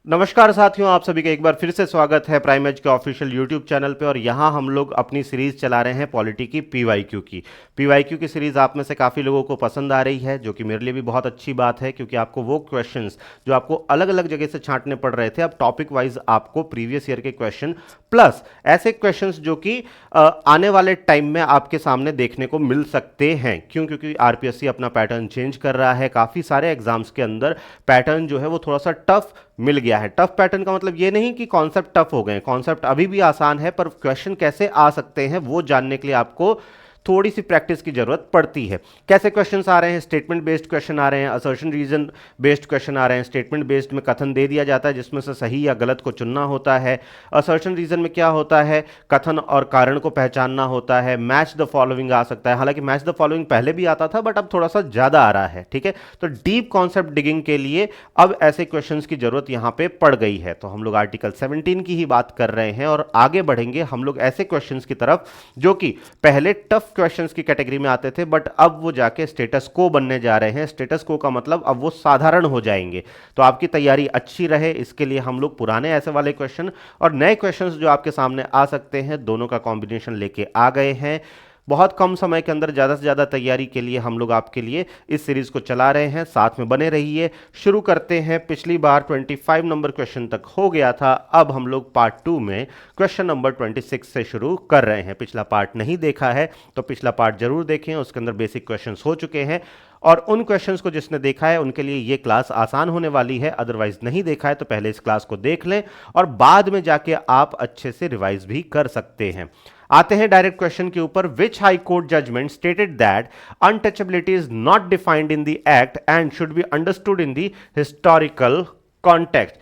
नमस्कार साथियों, आप सभी का एक बार फिर से स्वागत है प्राइम एज के ऑफिशियल यूट्यूब चैनल पे। और यहाँ हम लोग अपनी सीरीज चला रहे हैं पॉलिटी की पीवाईक्यू की। पीवाईक्यू की सीरीज आप में से काफ़ी लोगों को पसंद आ रही है, जो कि मेरे लिए भी बहुत अच्छी बात है, क्योंकि आपको वो क्वेश्चंस जो आपको अलग अलग जगह से छांटने पड़ रहे थे, अब टॉपिक वाइज आपको प्रीवियस ईयर के क्वेश्चन प्लस ऐसे क्वेश्चंस जो कि आने वाले टाइम में आपके सामने देखने को मिल सकते हैं। क्योंकि आरपीएससी अपना पैटर्न चेंज कर रहा है। काफ़ी सारे एग्जाम्स के अंदर पैटर्न जो है वो थोड़ा सा टफ मिल गया है। टफ पैटर्न का मतलब ये नहीं कि कॉन्सेप्ट टफ हो गए, कॉन्सेप्ट अभी भी आसान है, पर क्वेश्चन कैसे आ सकते हैं वो जानने के लिए आपको थोड़ी सी प्रैक्टिस की जरूरत पड़ती है। कैसे क्वेश्चंस आ रहे हैं? स्टेटमेंट बेस्ड क्वेश्चन आ रहे हैं, असर्शन रीजन बेस्ड क्वेश्चन आ रहे हैं। स्टेटमेंट बेस्ड में कथन दे दिया जाता है जिसमें से सही या गलत को चुनना होता है। असर्शन रीजन में क्या होता है? कथन और कारण को पहचानना होता है। मैच द फॉलोइंग आ सकता है, हालांकि मैच द फॉलोइंग पहले भी आता था बट अब थोड़ा सा ज्यादा आ रहा है। ठीक है, तो डीप कॉन्सेप्ट डिगिंग के लिए अब ऐसे क्वेश्चंस की जरूरत यहां पे पड़ गई है। तो हम लोग आर्टिकल 17 की ही बात कर रहे हैं और आगे बढ़ेंगे हम लोग ऐसे क्वेश्चंस की तरफ जो कि पहले टफ क्वेश्चंस की कैटेगरी में आते थे, बट अब वो जाके स्टेटस को बनने जा रहे हैं। स्टेटस को का मतलब अब वो साधारण हो जाएंगे। तो आपकी तैयारी अच्छी रहे, इसके लिए हम लोग पुराने ऐसे वाले क्वेश्चन और नए क्वेश्चंस जो आपके सामने आ सकते हैं, दोनों का कॉम्बिनेशन लेके आ गए हैं। बहुत कम समय के अंदर ज़्यादा से ज़्यादा तैयारी के लिए हम लोग आपके लिए इस सीरीज़ को चला रहे हैं। साथ में बने रहिए। शुरू करते हैं। पिछली बार 25 नंबर क्वेश्चन तक हो गया था, अब हम लोग पार्ट 2 में क्वेश्चन नंबर 26 से शुरू कर रहे हैं। पिछला पार्ट नहीं देखा है तो पिछला पार्ट जरूर देखें, उसके अंदर बेसिक क्वेश्चंस हो चुके हैं। और उन क्वेश्चंस को जिसने देखा है उनके लिए ये क्लास आसान होने वाली है। अदरवाइज नहीं देखा है तो पहले इस क्लास को देख लें और बाद में जाके आप अच्छे से रिवाइज भी कर सकते हैं। आते हैं डायरेक्ट क्वेश्चन के ऊपर। Which high court judgement stated that untouchability is not defined in the act and should be understood in the historical context?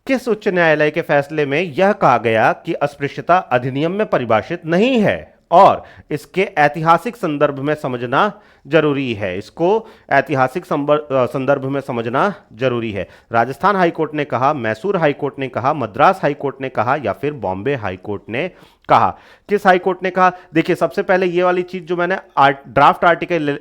किस उच्च न्यायालय के फैसले में यह कहा गया कि अस्पृश्यता अधिनियम में परिभाषित नहीं है और इसके ऐतिहासिक संदर्भ में समझना जरूरी है? इसको ऐतिहासिक संदर्भ में समझना जरूरी है। राजस्थान हाईकोर्ट ने कहा, मैसूर हाईकोर्ट ने कहा, मद्रास हाईकोर्ट ने कहा या फिर बॉम्बे हाईकोर्ट ने कहा? किस हाईकोर्ट ने कहा? देखिए, सबसे पहले ये वाली चीज जो मैंने ड्राफ्ट आर्टिकल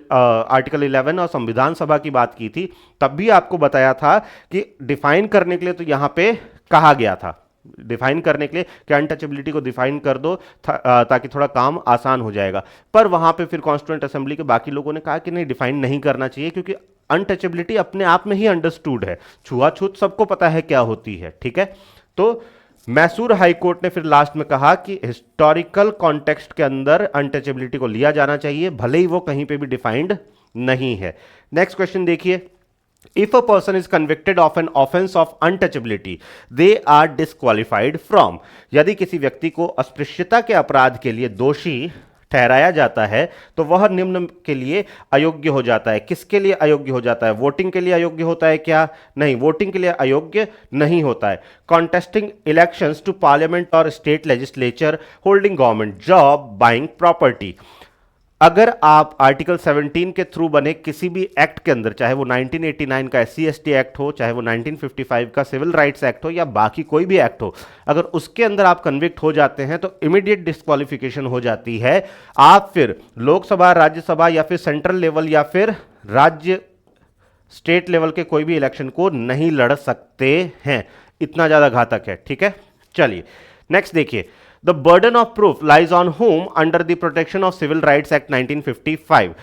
11 और संविधान सभा की बात की थी, तब भी आपको बताया था कि डिफाइन करने के लिए तो यहां पे कहा गया था, डिफाइन करने के लिए कि अनटचेबिलिटी को डिफाइन कर दो ताकि थोड़ा काम आसान हो जाएगा। पर वहां पे फिर कॉन्स्टिट्यूएंट असेंबली के बाकी लोगों ने कहा कि नहीं, डिफाइन नहीं करना चाहिए, क्योंकि अनटचेबिलिटी अपने आप में ही अंडरस्टूड है। छुआछूत सबको पता है क्या होती है। ठीक है, तो मैसूर हाईकोर्ट ने फिर लास्ट में कहा कि हिस्टोरिकल कॉन्टेक्स्ट के अंदर अनटचेबिलिटी को लिया जाना चाहिए, भले ही वो कहीं पे भी डिफाइंड नहीं है। नेक्स्ट क्वेश्चन देखिए। If a person is convicted of an offense of untouchability, they are disqualified from। यदि किसी व्यक्ति को अस्पृश्यता के अपराध के लिए दोषी ठहराया जाता है तो वह निम्न के लिए अयोग्य हो जाता है। किसके लिए अयोग्य हो जाता है? वोटिंग के लिए अयोग्य होता है क्या? नहीं, वोटिंग के लिए अयोग्य नहीं होता है। कॉन्टेस्टिंग इलेक्शंस टू पार्लियामेंट और state legislature, holding government job, buying property. अगर आप आर्टिकल 17 के थ्रू बने किसी भी एक्ट के अंदर, चाहे वो 1989 का SC/ST एक्ट हो, चाहे वो 1955 का सिविल राइट्स एक्ट हो या बाकी कोई भी एक्ट हो, अगर उसके अंदर आप कन्विक्ट हो जाते हैं तो इमीडिएट डिस्क्वालिफिकेशन हो जाती है। आप फिर लोकसभा, राज्यसभा या फिर सेंट्रल लेवल या फिर राज्य स्टेट लेवल के कोई भी इलेक्शन को नहीं लड़ सकते हैं। इतना ज्यादा घातक है। ठीक है, चलिए नेक्स्ट देखिए। The burden of proof lies on whom under the Protection of Civil Rights Act 1955।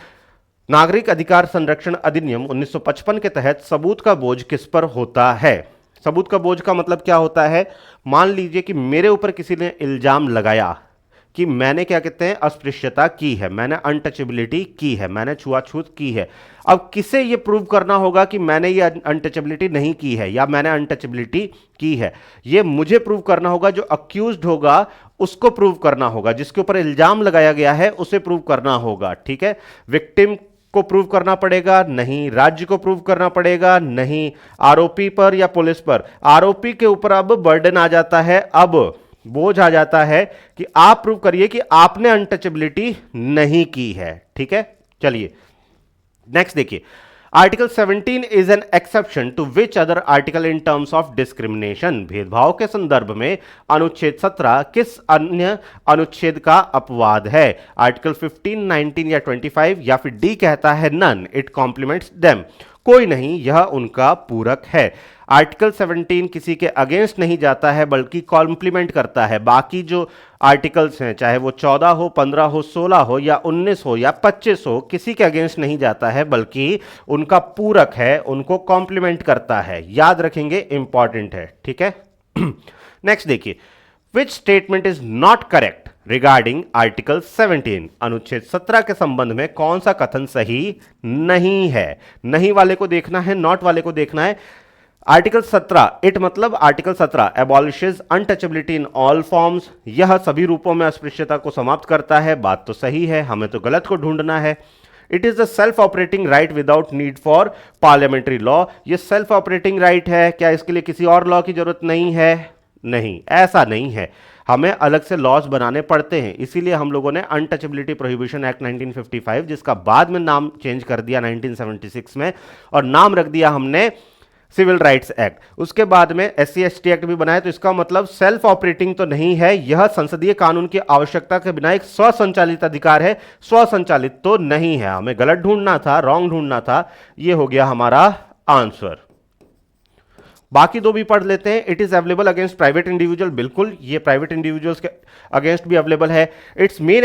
नागरिक अधिकार संरक्षण अधिनियम 1955 के तहत सबूत का बोझ किस पर होता है? सबूत का बोझ का मतलब क्या होता है? मान लीजिए कि मेरे ऊपर किसी ने इल्जाम लगाया कि मैंने क्या कहते हैं, अस्पृश्यता की है, मैंने अनटचेबिलिटी की है, मैंने छुआछूत की है। अब किसे ये प्रूव करना होगा कि मैंने ये अनटचेबिलिटी नहीं की है या मैंने अनटचेबिलिटी की है? ये मुझे प्रूव करना होगा। जो अक्यूज्ड होगा उसको प्रूव करना होगा, जिसके ऊपर इल्जाम लगाया गया है उसे प्रूव करना होगा। ठीक है, विक्टिम को प्रूव करना पड़ेगा? नहीं। राज्य को प्रूव करना पड़ेगा? नहीं। आरोपी पर या पुलिस पर? आरोपी के ऊपर अब बर्डन आ जाता है, अब बोझ आ जाता है कि आप प्रूव करिए कि आपने अनटचेबिलिटी नहीं की है। ठीक है, चलिए नेक्स्ट देखिए। Article 17 is an exception to which other article in terms of discrimination. भेदभाव के संदर्भ में अनुच्छेद 17 किस अन्य अनुच्छेद का अपवाद है? आर्टिकल 15, 19 या 25 या फिर डी कहता है नन, इट कॉम्प्लीमेंट्स देम। कोई नहीं, यह उनका पूरक है। आर्टिकल 17 किसी के अगेंस्ट नहीं जाता है बल्कि कॉम्प्लीमेंट करता है। बाकी जो आर्टिकल्स हैं, चाहे वो 14 हो, 15 हो, 16 हो या 19 हो या 25 हो, किसी के अगेंस्ट नहीं जाता है बल्कि उनका पूरक है, उनको कॉम्प्लीमेंट करता है। याद रखेंगे, इंपॉर्टेंट है, ठीक है। नेक्स्ट देखिए, which statement is not correct regarding article 17। अनुच्छेद 17 के संबंध में कौन सा कथन सही नहीं है? नहीं वाले को देखना है, नॉट वाले को देखना है। आर्टिकल 17, इट मतलब article 17 abolishes untouchability in all forms, यह सभी रूपों में अस्पृश्यता को समाप्त करता है। बात तो सही है, हमें तो गलत को ढूंढना है। It is the self operating right without need for parliamentary law, यह सेल्फ ऑपरेटिंग राइट है, क्या इसके लिए किसी और लॉ की जरूरत नहीं है? नहीं, ऐसा नहीं है, हमें अलग से लॉज बनाने पड़ते हैं। इसीलिए हम लोगों ने अनटचेबिलिटी प्रोहिबिशन एक्ट 1955, जिसका बाद में नाम चेंज कर दिया 1976 में, और नाम रख दिया हमने सिविल राइट्स एक्ट। उसके बाद में SC/ST एक्ट भी बनाया। तो इसका मतलब सेल्फ ऑपरेटिंग तो नहीं है, यह संसदीय कानून की आवश्यकता के बिना एक स्वसंचालित अधिकार है। स्वसंचालित तो नहीं है, हमें गलत ढूंढना था, रॉन्ग ढूंढना था। यह हो गया हमारा आंसर। बाकी दो भी पढ़ लेते हैं। It is available against private individual, बिल्कुल ये प्राइवेट इंडिविजुअल्स के अगेंस्ट भी अवेलेबल है। It's main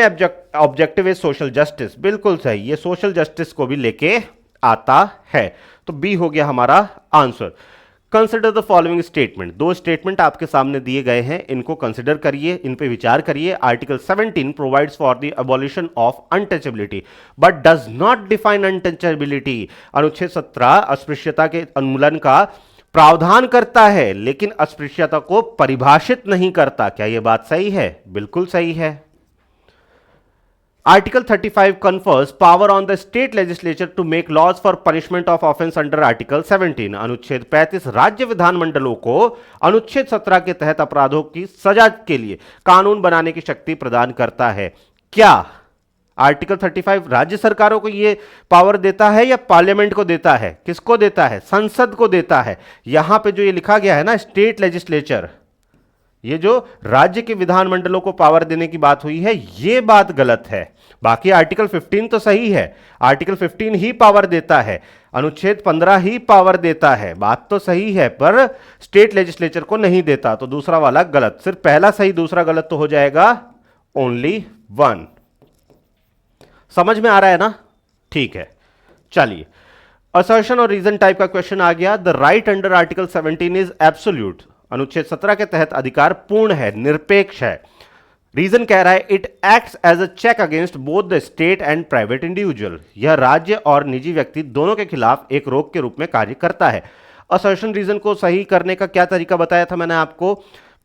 objective is social justice, बिल्कुल सही, ये सोशल जस्टिस को भी लेके आता है। तो बी हो गया हमारा answer. Consider the following statement, दो स्टेटमेंट आपके सामने दिए गए हैं, इनको कंसिडर करिए, इन पे विचार करिए। Article 17 provides for the abolition of untouchability but does not define untouchability. अनुच्छेद 17 अस्पृश्यता के उन्मूलन का प्रावधान करता है लेकिन अस्पृश्यता को परिभाषित नहीं करता। क्या यह बात सही है? बिल्कुल सही है। Article 35 confers power on the state legislature to make laws for punishment of offense under article 17। अनुच्छेद 35 राज्य विधानमंडलों को अनुच्छेद 17 के तहत अपराधों की सजा के लिए कानून बनाने की शक्ति प्रदान करता है। क्या आर्टिकल 35 राज्य सरकारों को यह पावर देता है या पार्लियामेंट को देता है? किसको देता है? संसद को देता है। यहां पे जो ये लिखा गया है ना, स्टेट लेजिस्लेचर, ये जो राज्य के विधानमंडलों को पावर देने की बात हुई है, ये बात गलत है। बाकी आर्टिकल 15 तो सही है, आर्टिकल 15 ही पावर देता है, अनुच्छेद 15 ही पावर देता है, बात तो सही है, पर स्टेट लेजिस्लेचर को नहीं देता। तो दूसरा वाला गलत, सिर्फ पहला सही दूसरा गलत तो हो जाएगा ओनली वन। समझ में आ रहा है ना? ठीक है, चलिए। असर्शन और रीजन टाइप का क्वेश्चन आ गया। The right under article 17 is absolute, अनुच्छेद 17 के तहत अधिकार पूर्ण है, निरपेक्ष है। रीजन कह रहा है it acts as a check against both the state and private individual, यह राज्य और निजी व्यक्ति दोनों के खिलाफ एक रोक के रूप में कार्य करता है। असर्शन रीजन को सही करने का क्या तरीका बताया था मैंने आपको?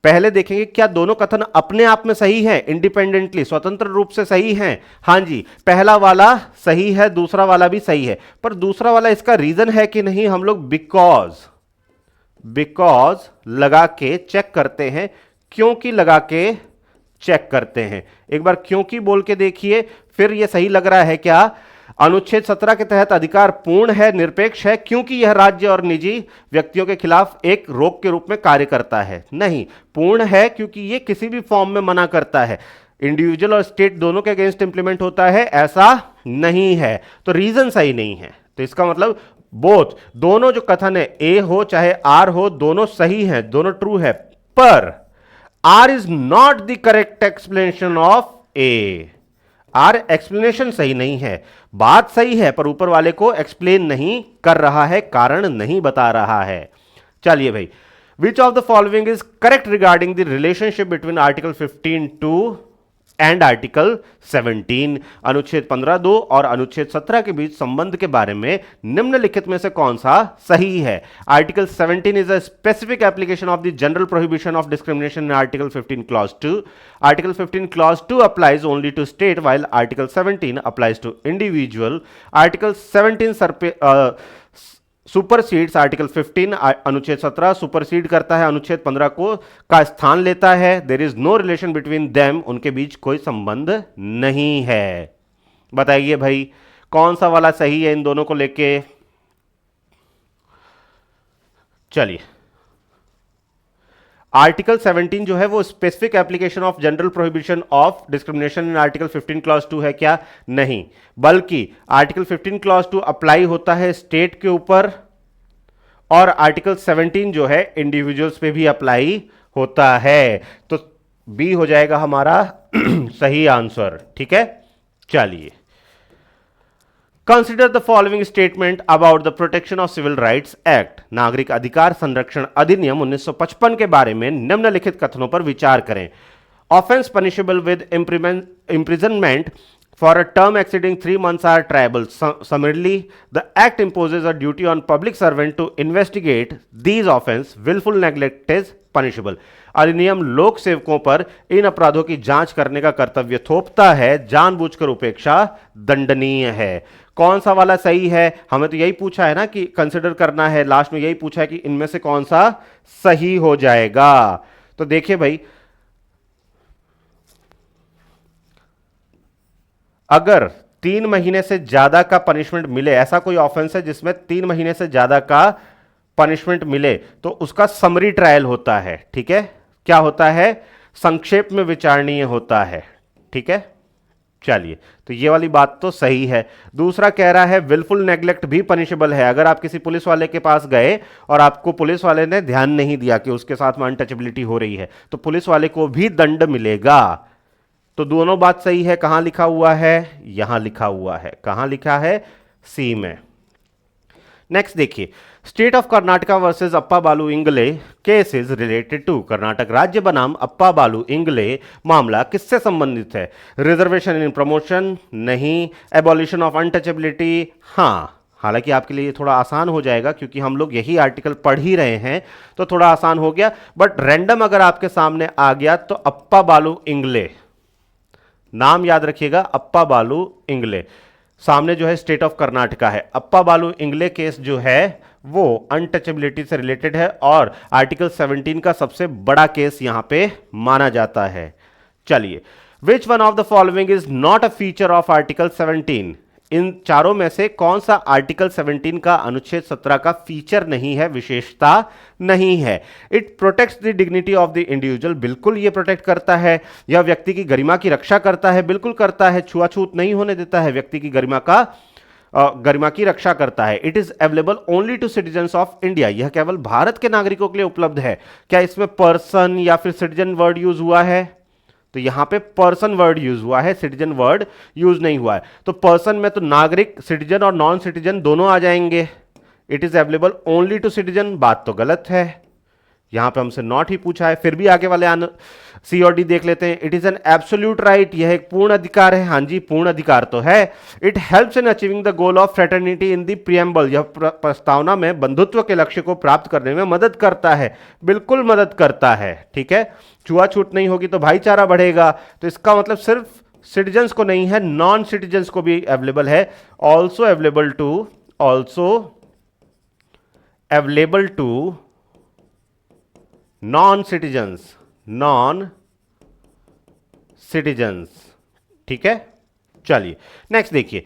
पहले देखेंगे क्या दोनों कथन अपने आप में सही है, इंडिपेंडेंटली स्वतंत्र रूप से सही हैं? हां जी, पहला वाला सही है, दूसरा वाला भी सही है, पर दूसरा वाला इसका रीजन है कि नहीं, हम लोग बिकॉज लगा के चेक करते हैं, क्योंकि लगा के चेक करते हैं। एक बार क्योंकि बोल के देखिए, फिर यह सही लग रहा है क्या? अनुच्छेद 17 के तहत अधिकार पूर्ण है, निरपेक्ष है, क्योंकि यह राज्य और निजी व्यक्तियों के खिलाफ एक रोक के रूप में कार्य करता है। नहीं, पूर्ण है क्योंकि यह किसी भी फॉर्म में मना करता है, इंडिविजुअल और स्टेट दोनों के अगेंस्ट इंप्लीमेंट होता है, ऐसा नहीं है। तो रीजन सही नहीं है। तो इसका मतलब बोथ, दोनों जो कथन है, ए हो चाहे आर हो, दोनों सही हैं, दोनों ट्रू है, पर R is not the correct explanation of A. R explanation सही नहीं है, बात सही है, पर ऊपर वाले को एक्सप्लेन नहीं कर रहा है, कारण नहीं बता रहा है। चलिए भाई, which of the following is correct regarding the relationship between article 15(2) and article 17। अनुच्छेद 15(2) और अनुच्छेद 17 के बीच संबंध के बारे में निम्नलिखित में से कौन सा सही है? Article 17 is a specific application of the general prohibition of discrimination in article 15 clause 2। Article 15 clause 2 applies only to state while article 17 applies to individual. Article 17 supersedes article 15, अनुच्छेद 17 सुपरसीड करता है अनुच्छेद 15 को, का स्थान लेता है। There is no relation between them, उनके बीच कोई संबंध नहीं है। बताइए भाई, कौन सा वाला सही है इन दोनों को लेके? चलिए, आर्टिकल 17 जो है वो specific application of general prohibition of discrimination in article 15 clause 2 है क्या? नहीं, बल्कि आर्टिकल 15 क्लॉज 2 अप्लाई होता है स्टेट के ऊपर, और आर्टिकल 17 जो है इंडिविजुअल्स पे भी अप्लाई होता है। तो बी हो जाएगा हमारा सही आंसर। ठीक है, चलिए, consider the following statement about the protection of civil rights act. नागरिक अधिकार संरक्षण अधिनियम 1955 के बारे में निम्नलिखित कथनों पर विचार करें। Offence punishable with imprisonment for a term exceeding 3 months are triable. Summarily, the act imposes a duty on public servant to investigate these offense. Willful neglect is punishable. अधिनियम लोक सेवकों पर इन अपराधों की जांच करने का कर्तव्य थोपता है, जानबूझकर उपेक्षा दंडनीय है। कौन सा वाला सही है? हमें तो यही पूछा है ना कि कंसिडर करना है, लास्ट में यही पूछा है कि इनमें से कौन सा सही हो जाएगा। तो देखिए भाई, अगर 3 महीने से ज्यादा का पनिशमेंट मिले, ऐसा कोई ऑफेंस है जिसमें 3 महीने से ज्यादा का पनिशमेंट मिले, तो उसका समरी ट्रायल होता है। ठीक है, क्या होता है? संक्षेप में विचारणीय होता है। ठीक है, चलिए, तो ये वाली बात तो सही है। दूसरा कह रहा है विलफुल नेग्लेक्ट भी पनिशेबल है। अगर आप किसी पुलिस वाले के पास गए और आपको पुलिस वाले ने ध्यान नहीं दिया कि उसके साथ में अनटचेबिलिटी हो रही है, तो पुलिस वाले को भी दंड मिलेगा। तो दोनों बात सही है। कहां लिखा हुआ है? यहां लिखा हुआ है। कहां लिखा है? सी में। नेक्स्ट देखिए, state of Karnataka versus Appa Balu Ingale case is related to. Karnataka राज्य बनाम अप्पा बालू इंगले मामला किससे संबंधित है? Reservation in promotion? नहीं। Abolition of untouchability? हाँ। हालांकि आपके लिए थोड़ा आसान हो जाएगा क्योंकि हम लोग यही आर्टिकल पढ़ ही रहे हैं, तो थोड़ा आसान हो गया। बट रैंडम अगर आपके सामने आ गया तो अप्पा बालू इंगले, नाम याद रखिएगा, अप्पा बालू इंगले। सामने जो है स्टेट ऑफ कर्नाटका है। अप्पा बालू इंगले केस जो है वो अनटचेबिलिटी से रिलेटेड है और आर्टिकल 17 का सबसे बड़ा केस यहां पे माना जाता है। चलिए, which one of the following is not a feature of article 17? इन चारों में से कौन सा आर्टिकल 17 का अनुच्छेद 17 का फीचर नहीं है, विशेषता नहीं है? It protects the dignity of the individual, बिल्कुल ये प्रोटेक्ट करता है। यह व्यक्ति की गरिमा की रक्षा करता है, बिल्कुल करता है। छुआछूत नहीं होने देता है, व्यक्ति की गरिमा की रक्षा करता है। It is available only to citizens of India, यह केवल भारत के नागरिकों के लिए उपलब्ध है। क्या इसमें पर्सन या फिर सिटीजन वर्ड यूज हुआ है? तो यहां पे पर्सन वर्ड यूज हुआ है, सिटीजन वर्ड यूज नहीं हुआ है। तो पर्सन में तो नागरिक, सिटीजन और नॉन सिटीजन दोनों आ जाएंगे। It is available only to citizen, बात तो गलत है। यहां पे हमसे नॉट ही पूछा है। फिर भी आगे वाले सी और डी देख लेते हैं। It is an absolute right, यह एक पूर्ण अधिकार है। हाँ जी, पूर्ण अधिकार तो है। It helps in achieving the goal of fraternity in the preamble, यह प्रस्तावना में बंधुत्व के लक्ष्य को प्राप्त करने में मदद करता है, बिल्कुल मदद करता है। ठीक है, छुआछूत नहीं होगी तो भाईचारा बढ़ेगा। तो इसका मतलब सिर्फ सिटीजन्स को नहीं है, नॉन सिटीजन्स को भी अवेलेबल है। Also available to non citizens. ठीक है, चलिए नेक्स्ट देखिए,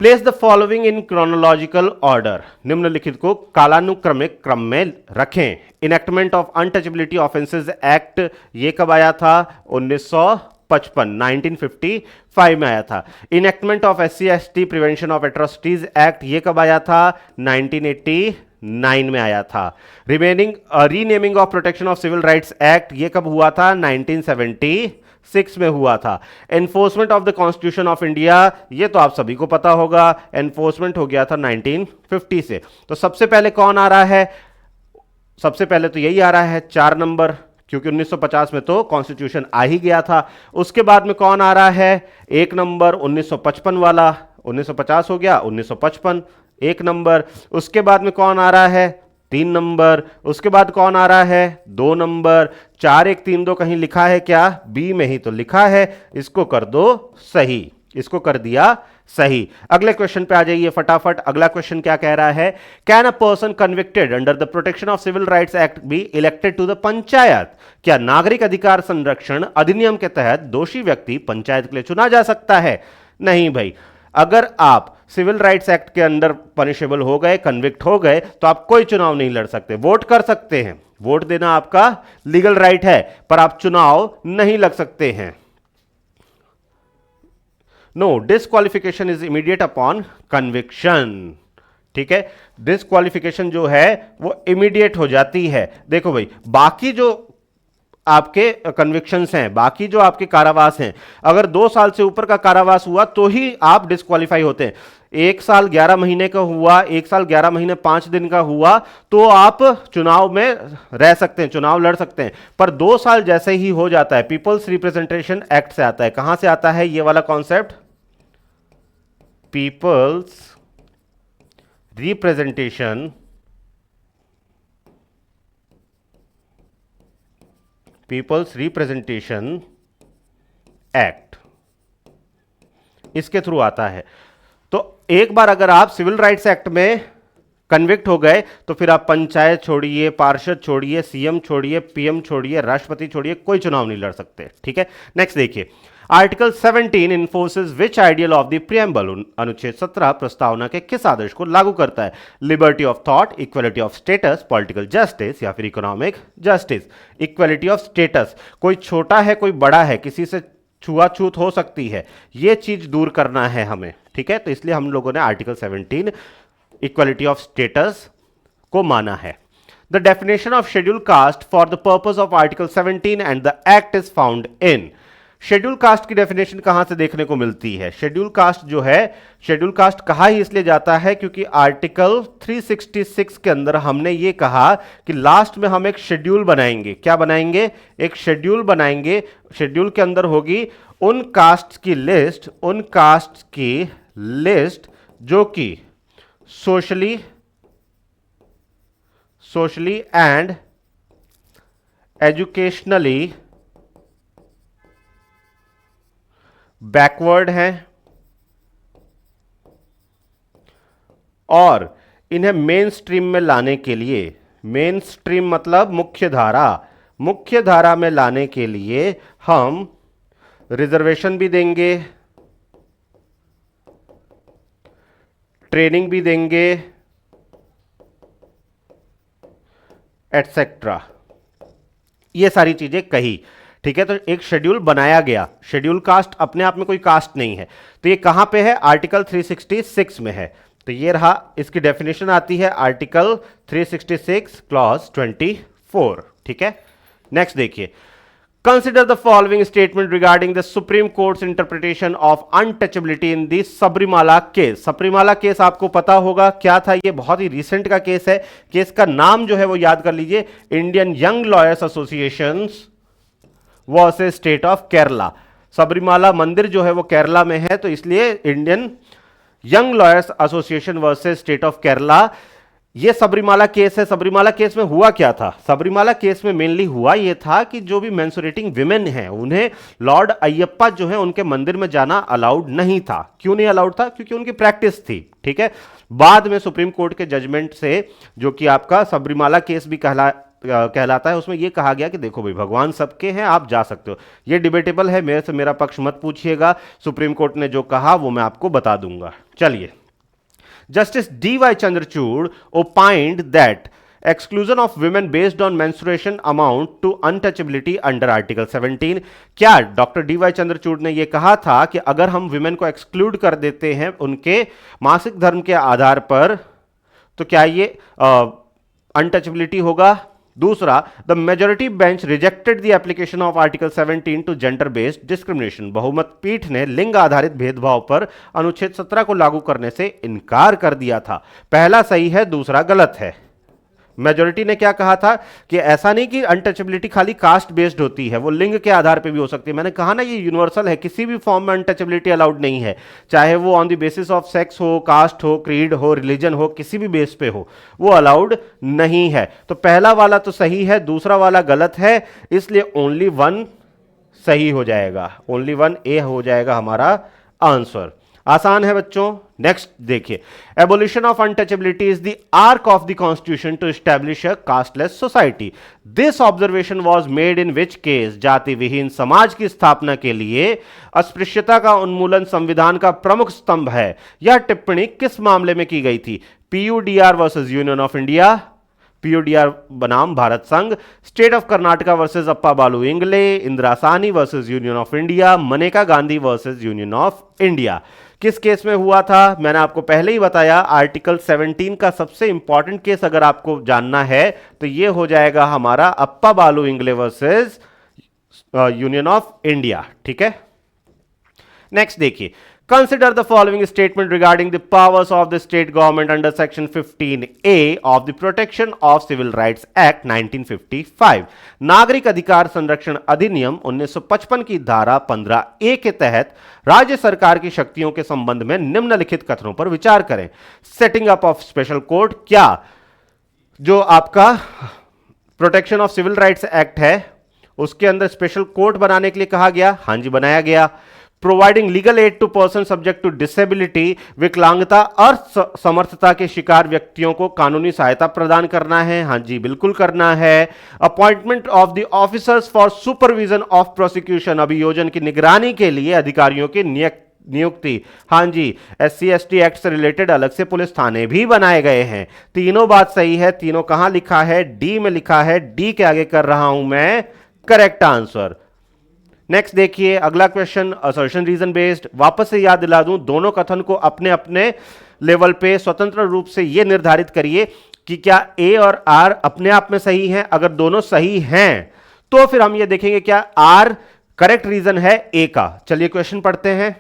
place the following in chronological order, निम्नलिखित को कालानुक्रमिक क्रम में रखें। Enactment of untouchability offences act ये कब आया था? 1955 में आया था। Enactment of SC/ST prevention of atrocities act ये कब आया था? 1989 में आया था। Renaming of protection of civil rights act ये कब हुआ था? 1976 में हुआ था। Enforcement of the constitution of India ये तो आप सभी को पता होगा, एनफोर्समेंट हो गया था 1950 से। तो सबसे पहले कौन आ रहा है? सबसे पहले तो यही आ रहा है 4 नंबर, क्योंकि 1950 में तो कॉन्स्टिट्यूशन आ ही गया था। उसके बाद में कौन आ रहा है? 1 नंबर 1955 वाला, 1950 हो गया 1955 1 नंबर। उसके बाद में कौन आ रहा है? 3 नंबर। उसके बाद कौन आ रहा है? 2 नंबर। 4 1 3 2 कहीं लिखा है क्या? बी में ही तो लिखा है। इसको कर दो सही, इसको कर दिया सही। अगले क्वेश्चन पे आ जाइए फटाफट। अगला क्वेश्चन क्या कह रहा है? Can a person convicted under the protection of civil rights act be elected to the panchayat? क्या नागरिक अधिकार संरक्षण अधिनियम के तहत दोषी व्यक्ति पंचायत के लिए चुना जा सकता है? नहीं भाई, अगर आप सिविल राइट्स एक्ट के अंडर पनिशेबल हो गए, कन्विक्ट हो गए, तो आप कोई चुनाव नहीं लड़ सकते। वोट कर सकते हैं, वोट देना आपका लीगल राइट है, पर आप चुनाव नहीं लड़ सकते हैं। No, disqualification is immediate upon conviction. ठीक है, डिस्क्वालिफिकेशन जो है वो इमीडिएट हो जाती है। देखो भाई, बाकी जो आपके कन्विक्शंस हैं, बाकी जो आपके कारावास हैं, अगर 2 साल से ऊपर का कारावास हुआ तो ही आप डिस्क्वालीफाई होते हैं। 1 साल 11 महीने का हुआ, 1 साल 11 महीने 5 दिन का हुआ तो आप चुनाव में रह सकते हैं, चुनाव लड़ सकते हैं। पर 2 साल जैसे ही हो जाता है, पीपल्स रिप्रेजेंटेशन एक्ट से आता है। कहां से आता है ये वाला कॉन्सेप्ट? पीपल्स रिप्रेजेंटेशन एक्ट, इसके थ्रू आता है। तो एक बार अगर आप सिविल राइट्स एक्ट में कन्विक्ट हो गए तो फिर आप पंचायत छोड़िए, पार्षद छोड़िए, सीएम छोड़िए, पीएम छोड़िए, राष्ट्रपति छोड़िए, कोई चुनाव नहीं लड़ सकते। ठीक है, नेक्स्ट देखिए, article 17 enforces which ideal of the preamble. अनुच्छेद 17 प्रस्तावना के किस आदर्श को लागू करता है? Liberty of thought, equality of status, political justice या फिर economic justice. Equality of status, कोई छोटा है कोई बड़ा है, किसी से छुआछूत हो सकती है, यह चीज दूर करना है हमें। ठीक है, तो इसलिए हम लोगों ने आर्टिकल 17 इक्वलिटी ऑफ स्टेटस को माना है। The definition of schedule caste for the purpose of article 17 and the act is found in. Schedule caste की डेफिनेशन कहां से देखने को मिलती है? शेड्यूल कास्ट जो है, शेड्यूल कास्ट कहा ही इसलिए जाता है क्योंकि आर्टिकल 366 के अंदर हमने ये कहा कि लास्ट में हम एक शेड्यूल बनाएंगे। क्या बनाएंगे? एक शेड्यूल बनाएंगे। शेड्यूल के अंदर होगी उन कास्ट की लिस्ट, उन कास्ट की लिस्ट जो कि सोशली एंड एजुकेशनली बैकवर्ड हैं और इन्हें मेन स्ट्रीम में लाने के लिए, मेन स्ट्रीम मतलब मुख्य धारा में लाने के लिए हम रिजर्वेशन भी देंगे, ट्रेनिंग भी देंगे, एटसेट्रा, ये सारी चीजें कही। ठीक है, तो एक शेड्यूल बनाया गया। शेड्यूल कास्ट अपने आप में कोई कास्ट नहीं है, तो ये कहां पे है? आर्टिकल 366 में है। तो ये रहा, इसकी डेफिनेशन आती है आर्टिकल 366 क्लॉज 24। ठीक है, नेक्स्ट देखिए, consider the following statement regarding the supreme courts interpretation of untouchability in the Sabarimala case. Sabarimala case आपको पता होगा क्या था, ये बहुत ही रिसेंट का केस है। केस का नाम जो है वो याद कर लीजिए, Indian young lawyers association versus state of Kerala. Sabarimala मंदिर जो है वो केरला में है, तो इसलिए Indian young lawyers association versus state of Kerala, ये सबरीमाला केस है। सबरीमाला केस में हुआ क्या था? सबरीमाला केस में मेनली हुआ यह था कि जो भी मेंस्ट्रुएटिंग विमेन हैं उन्हें लॉर्ड अयप्पा जो है उनके मंदिर में जाना अलाउड नहीं था। क्यों नहीं अलाउड था? क्योंकि उनकी प्रैक्टिस थी। ठीक है, बाद में सुप्रीम कोर्ट के जजमेंट से, जो कि आपका सबरीमाला केस भी कहलाता है, उसमें यह कहा गया कि देखो भाई, भगवान सबके हैं, आप जा सकते हो। यह डिबेटेबल है, मेरे से मेरा पक्ष मत पूछिएगा, सुप्रीम कोर्ट ने जो कहा वो मैं आपको बता दूंगा। चलिए, Justice D.Y. Chandrachud opined that exclusion of women based on menstruation amount to untouchability under Article 17। क्या डॉक्टर डी वाई चंद्रचूड़ ने यह कहा था कि अगर हम विमेन को एक्सक्लूड कर देते हैं उनके मासिक धर्म के आधार पर, तो क्या ये अनटचेबिलिटी होगा? दूसरा, the majority bench rejected the application of article 17 to gender based discrimination. बहुमत पीठ ने लिंग आधारित भेदभाव पर अनुच्छेद 17 को लागू करने से इनकार कर दिया था। पहला सही है, दूसरा गलत है। मेजोरिटी ने क्या कहा था कि ऐसा नहीं कि अनटचेबिलिटी खाली कास्ट बेस्ड होती है, वो लिंग के आधार पे भी हो सकती है। मैंने कहा ना, ये यूनिवर्सल है, किसी भी फॉर्म में अनटचेबिलिटी अलाउड नहीं है, चाहे वो on the basis of sex हो, कास्ट हो, क्रीड हो, रिलीजन हो, किसी भी बेस पे हो, वो अलाउड नहीं है। तो पहला वाला तो सही है, दूसरा वाला गलत है, इसलिए ओनली वन सही हो जाएगा, ओनली वन ए हो जाएगा हमारा आंसर। आसान है बच्चों। नेक्स्ट देखिए, abolition of untouchability is the arc of the constitution to establish a casteless society. This observation was made in which case? जाति विहीन समाज की स्थापना के लिए अस्पृश्यता का उन्मूलन संविधान का प्रमुख स्तंभ है। यह टिप्पणी किस मामले में की गई थी? PUDR versus Union of India, PODR बनाम भारत संघ, state of Karnataka versus Appa Balu Ingale, Indira Sahni versus Union of India, Maneka Gandhi versus Union of India. किस केस में हुआ था? मैंने आपको पहले ही बताया, आर्टिकल 17 का सबसे इंपॉर्टेंट केस अगर आपको जानना है तो यह हो जाएगा हमारा Appa Balu Ingle versus Union of India. ठीक है, नेक्स्ट देखिए, consider the following statement regarding the powers of the state government under section 15A of the protection of civil rights act 1955। नागरिक अधिकार संरक्षण अधिनियम 1955 की धारा 15A के तहत राज्य सरकार की शक्तियों के संबंध में निम्नलिखित कथनों पर विचार करें। Setting up of special court, क्या जो आपका protection of civil rights act है उसके अंदर स्पेशल कोर्ट बनाने के लिए कहा गया? हां जी, बनाया गया। Providing legal aid to person subject to disability, विकलांगता और समर्थता के शिकार व्यक्तियों को कानूनी सहायता प्रदान करना है? हां जी, बिल्कुल करना है। Appointment of the officers for supervision of prosecution, अभियोजन की निगरानी के लिए अधिकारियों की नियुक्ति? हां जी, SC/ST एक्ट से रिलेटेड अलग से पुलिस थाने भी बनाए गए हैं। तीनों बात सही है। तीनों कहां लिखा है? डी में लिखा है। डी के आगे कर रहा हूं मैं करेक्ट आंसर। नेक्स्ट देखिए, अगला क्वेश्चन असर्शन रीजन बेस्ड। वापस से याद दिला दूं, दोनों कथन को अपने अपने लेवल पे स्वतंत्र रूप से यह निर्धारित करिए कि क्या ए और आर अपने आप में सही हैं। अगर दोनों सही हैं तो फिर हम यह देखेंगे क्या आर करेक्ट रीजन है ए का। चलिए क्वेश्चन पढ़ते हैं।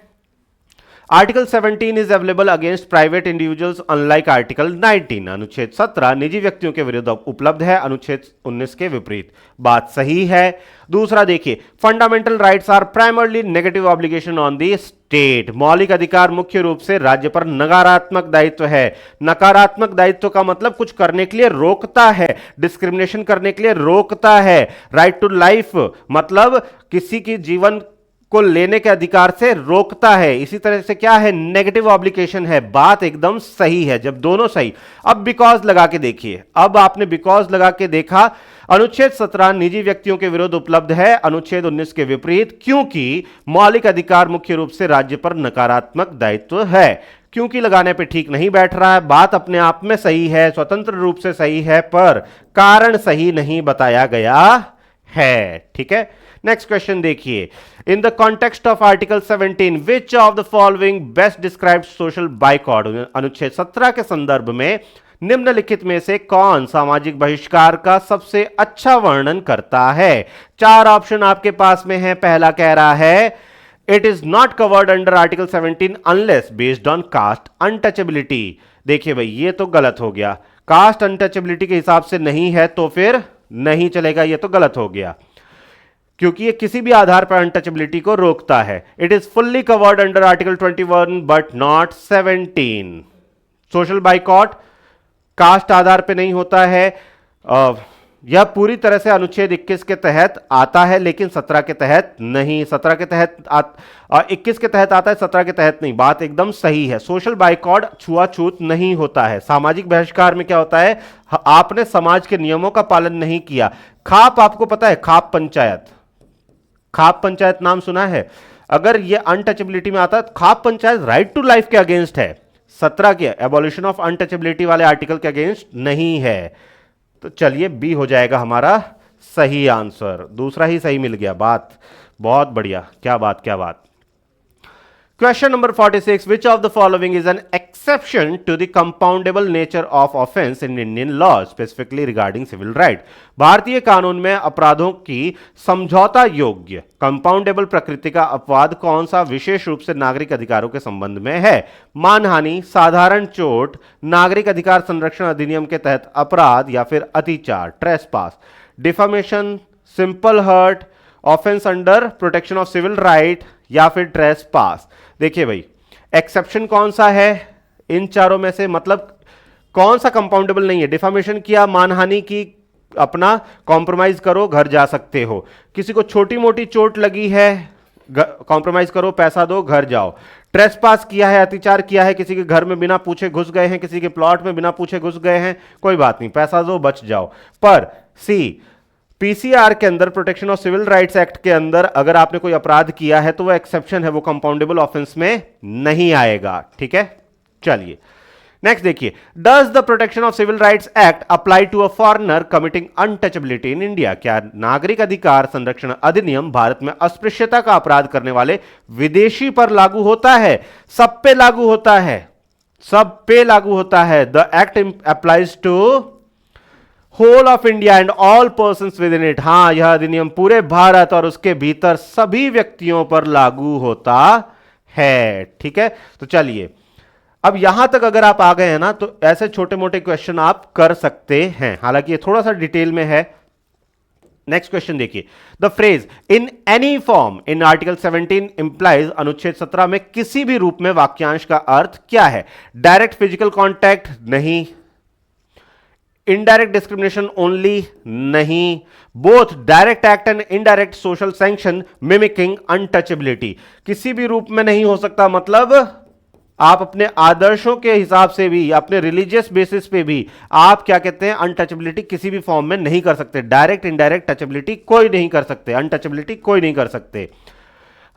Article 17 is available against private individuals unlike article 19। अनुच्छेद 17 निजी व्यक्तियों के विरुद्ध उपलब्ध है, अनुच्छेद 19 के विपरीत। बात सही है। दूसरा देखिए, fundamental rights are primarily negative obligation on the state. मौलिक अधिकार मुख्य रूप से राज्य पर नकारात्मक दायित्व है। नकारात्मक दायित्व का मतलब कुछ करने के लिए रोकता है, डिस्क्रिमिनेशन करने के लिए रोकता है। राइट टू लाइफ मतलब किसी की जीवन को लेने के अधिकार से रोकता है। इसी तरह से क्या है? नेगेटिव ऑब्लिगेशन है। बात एकदम सही है जब दोनों सही। अब बिकॉज लगा के देखिए, अब आपने बिकॉज लगा के देखा, अनुच्छेद 17 निजी व्यक्तियों के विरुद्ध उपलब्ध है, अनुच्छेद 19 के विपरीत, क्योंकि मौलिक अधिकार मुख्य रूप से राज्य पर नकारात्मक दायित्व है। क्योंकि लगाने पे ठीक नहीं बैठ रहा है। बात अपने आप में सही है, स्वतंत्र रूप से सही है, पर कारण सही नहीं बताया गया है। ठीक है, नेक्स्ट क्वेश्चन देखिए। In the context of article 17 which of the following best described social boycott. अनुच्छेद 17 के संदर्भ में निम्नलिखित में से कौन सामाजिक बहिष्कार का सबसे अच्छा वर्णन करता है? चार ऑप्शन आपके पास में है। पहला कह रहा है it is not covered under article 17 unless based on caste untouchability. देखिए भाई, ये तो गलत हो गया। कास्ट अनटचेबिलिटी के हिसाब से नहीं है तो फिर नहीं चलेगा, ये तो गलत हो गया, क्योंकि ये किसी भी आधार पर अनटचेबिलिटी को रोकता है। It is fully covered under article 21 but not 17। Social boycott caste आधार पे नहीं होता है। यह पूरी तरह से अनुच्छेद 21 के तहत आता है, लेकिन 17 के तहत नहीं। 17 के तहत 21 के तहत आता है, 17 के तहत नहीं। बात एकदम सही है। सोशल बाइकॉट छुआछूत नहीं होता है। सामाजिक बहिष्कार में क्या होता है? आपने समाज के नियमों का पालन नहीं किया। खाप आपको पता है, खाप पंचायत, खाप पंचायत नाम सुना है? अगर ये अनटचेबिलिटी में आता है, खाप पंचायत राइट टू लाइफ के अगेंस्ट है, 17 के एबॉलिशन ऑफ अनटचेबिलिटी वाले आर्टिकल के अगेंस्ट नहीं है। तो चलिए बी हो जाएगा हमारा सही आंसर। दूसरा ही सही मिल गया। बात बहुत बढ़िया, क्या बात क्या बात। Question number 46. Which of the following is an exception to the compoundable nature of offense in Indian law, specifically regarding civil right? भारतीय कानून में अपराधों की समझौता योग्य कंपाउंडेबल प्रकृति का अपवाद कौन सा विशेष रूप से नागरिक अधिकारों के संबंध में है? मानहानि, साधारण चोट, नागरिक अधिकार संरक्षण अधिनियम के तहत अपराध, या फिर अतिचार trespass, defamation, simple hurt, offence under protection of civil right, या फिर ट्रेसपास। देखिए भाई, एक्सेप्शन कौन सा है इन चारों में से? मतलब कौन सा कंपाउंडेबल नहीं है? डिफामेशन किया, मानहानि की, अपना कॉम्प्रोमाइज करो, घर जा सकते हो। किसी को छोटी मोटी चोट लगी है, कॉम्प्रोमाइज करो, पैसा दो, घर जाओ। ट्रेसपास किया है, अतिचार किया है, किसी के घर में बिना पूछे घुस गए हैं, किसी के प्लॉट में बिना पूछे घुस गए हैं, कोई बात नहीं, पैसा दो, बच जाओ। पर सी पीसीआर के अंदर, protection of civil rights act के अंदर, अगर आपने कोई अपराध किया है तो वो एक्सेप्शन है, वो कंपाउंडेबल ऑफेंस में नहीं आएगा। ठीक है, चलिए नेक्स्ट देखिए, does the protection of civil rights act apply to a foreigner committing untouchability in India? क्या नागरिक अधिकार संरक्षण अधिनियम भारत में अस्पृश्यता का अपराध करने वाले विदेशी पर लागू होता है? सब पे लागू होता है, सब पे लागू होता है। The act applies to whole of India and all persons within it. हां, यह अधिनियम पूरे भारत और उसके भीतर सभी व्यक्तियों पर लागू होता है। ठीक है, तो चलिए, अब यहां तक अगर आप आ गए हैं ना, तो ऐसे छोटे मोटे क्वेश्चन आप कर सकते हैं, हालांकि ये थोड़ा सा डिटेल में है। नेक्स्ट क्वेश्चन देखिए, the phrase in any form in article 17 implies, अनुच्छेद 17 में किसी भी रूप में वाक्यांश का अर्थ क्या है? डायरेक्ट फिजिकल कॉन्टैक्ट नहीं, इनडायरेक्ट डिस्क्रिमिनेशन ओनली नहीं, both direct act and indirect social sanction mimicking untouchability. किसी भी रूप में नहीं हो सकता, मतलब आप अपने आदर्शों के हिसाब से भी, अपने रिलीजियस बेसिस पे भी आप क्या कहते हैं, अनटचेबिलिटी किसी भी फॉर्म में नहीं कर सकते। डायरेक्ट इनडायरेक्ट टचेबिलिटी कोई नहीं कर सकते, अनटचेबिलिटी कोई नहीं कर सकते।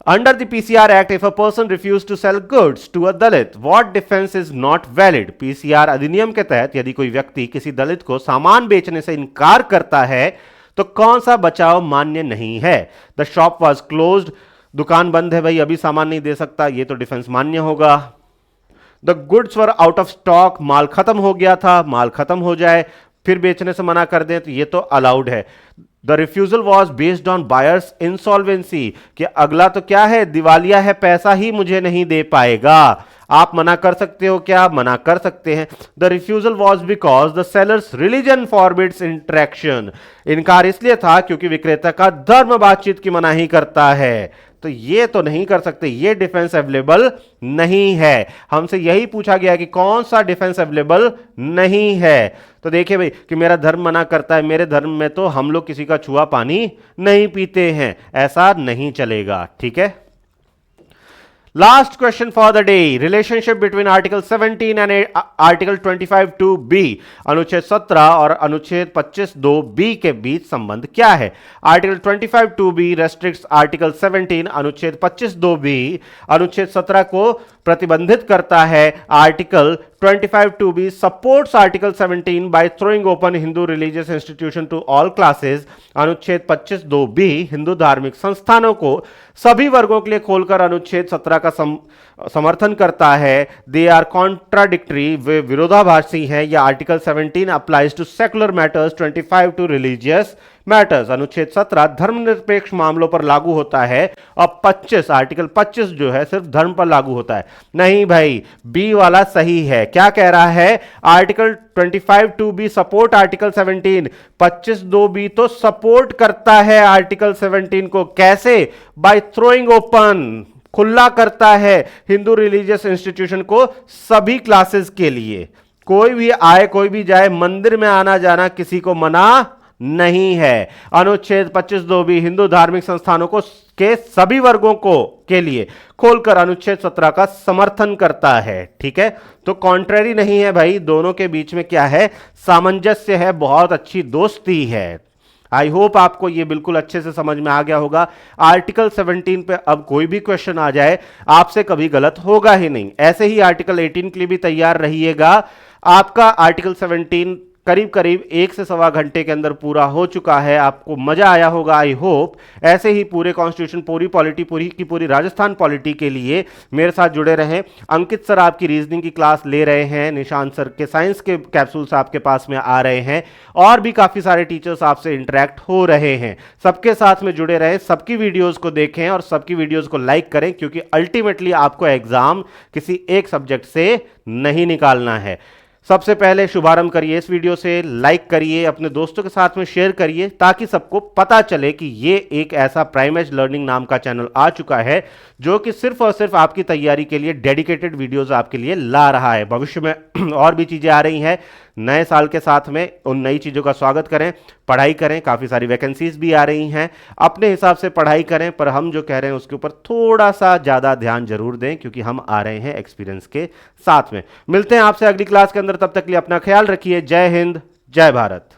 Under the PCR Act, if a person refused to sell goods to a Dalit, what defense is not valid? PCR अधिनियम के तहत यदि कोई व्यक्ति किसी दलित को सामान बेचने से इनकार करता है तो कौन सा बचाव मान्य नहीं है? द शॉप वॉज क्लोज्ड, दुकान बंद है भाई, अभी सामान नहीं दे सकता, ये तो डिफेंस मान्य होगा। The goods were out of stock, माल खत्म हो गया था, माल खत्म हो जाए फिर बेचने से मना कर दें तो ये तो अलाउड है। The refusal was based on buyers insolvency, कि अगला तो क्या है, दिवालिया है, पैसा ही मुझे नहीं दे पाएगा। आप मना कर सकते हो क्या? मना कर सकते हैं। The refusal was because the sellers religion forbids interaction, इनकार इसलिए था क्योंकि विक्रेता का धर्म बातचीत की मनाही करता है। तो ये तो नहीं कर सकते, ये डिफेंस अवेलेबल नहीं है। हमसे यही पूछा गया कि कौन सा डिफेंस अवेलेबल नहीं है। तो देखिए भाई कि मेरा धर्म मना करता है, मेरे धर्म में तो हम लोग किसी का छुआ पानी नहीं पीते हैं, ऐसा नहीं चलेगा। ठीक है, last question for the day, relationship between article 17 and article 25(2)(b), अनुच्छेद 17 और अनुच्छेद 25(2)(b) के बीच संबंध क्या है? आर्टिकल 25(2)(b) रेस्ट्रिक्ट्स आर्टिकल 17, अनुच्छेद 25(2)(b) अनुच्छेद 17 को प्रतिबंधित करता है। Article 25(2)(b) supports article 17 by throwing open Hindu religious institution to all classes. अनुच्छेद 25(2)(b) हिंदू धार्मिक संस्थानों को सभी वर्गों के लिए खोलकर अनुच्छेद 17 का समर्थन करता है। दे आर कॉन्ट्राडिक्टरी, वे विरोधाभासी हैं। या article 17 applies to secular matters, 25 to religious matters. अनुच्छेद 17 धर्मनिरपेक्ष मामलों पर लागू होता है और 25 आर्टिकल 25 जो है सिर्फ धर्म पर लागू होता है। नहीं भाई, बी वाला सही है। क्या कह रहा है? Article 25(2)(b) support article 17, 25(2)(b) तो सपोर्ट करता है आर्टिकल 17 को। कैसे? बाय थ्रोइंग ओपन, खुला करता है हिंदू रिलीजियस इंस्टीट्यूशन को सभी क्लासेस के लिए। कोई भी आए कोई भी जाए, मंदिर में आना जाना किसी को मना नहीं है। अनुच्छेद 25(2)(b) हिंदू धार्मिक संस्थानों को के सभी वर्गों को के लिए खोलकर अनुच्छेद 17 का समर्थन करता है। ठीक है, तो कॉन्ट्ररी नहीं है भाई, दोनों के बीच में क्या है? सामंजस्य है, बहुत अच्छी दोस्ती है। आई होप आपको ये बिल्कुल अच्छे से समझ में आ गया होगा। आर्टिकल 17 पे अब कोई भी क्वेश्चन आ जाए आपसे कभी गलत होगा ही नहीं। ऐसे ही आर्टिकल 18 के लिए भी तैयार रहिएगा। आपका आर्टिकल 17 करीब करीब 1 से सवा घंटे के अंदर पूरा हो चुका है। आपको मजा आया होगा आई होप। ऐसे ही पूरे कॉन्स्टिट्यूशन, पूरी पॉलिटी, पूरी की पूरी राजस्थान पॉलिटी के लिए मेरे साथ जुड़े रहें। अंकित सर आपकी रीजनिंग की क्लास ले रहे हैं, निशांत सर के साइंस के कैप्सूल्स आपके पास में आ रहे हैं, और भी काफ़ी सारे टीचर्स आपसे इंटरेक्ट हो रहे हैं। सबके साथ में जुड़े रहें, सबकी वीडियोज़ को देखें और सबकी वीडियोज़ को लाइक करें, क्योंकि अल्टीमेटली आपको एग्जाम किसी एक सब्जेक्ट से नहीं निकालना है। सबसे पहले शुभारंभ करिए इस वीडियो से, लाइक करिए, अपने दोस्तों के साथ में शेयर करिए, ताकि सबको पता चले कि ये एक ऐसा प्राइम एज लर्निंग नाम का चैनल आ चुका है जो कि सिर्फ और सिर्फ आपकी तैयारी के लिए डेडिकेटेड वीडियोस आपके लिए ला रहा है। भविष्य में और भी चीज़ें आ रही हैं नए साल के साथ में, उन नई चीज़ों का स्वागत करें, पढ़ाई करें। काफ़ी सारी वैकेंसीज भी आ रही हैं, अपने हिसाब से पढ़ाई करें, पर हम जो कह रहे हैं उसके ऊपर थोड़ा सा ज़्यादा ध्यान जरूर दें, क्योंकि हम आ रहे हैं एक्सपीरियंस के साथ में। मिलते हैं आपसे अगली क्लास के अंदर, तब तक के लिए अपना ख्याल रखिए। जय हिंद, जय भारत।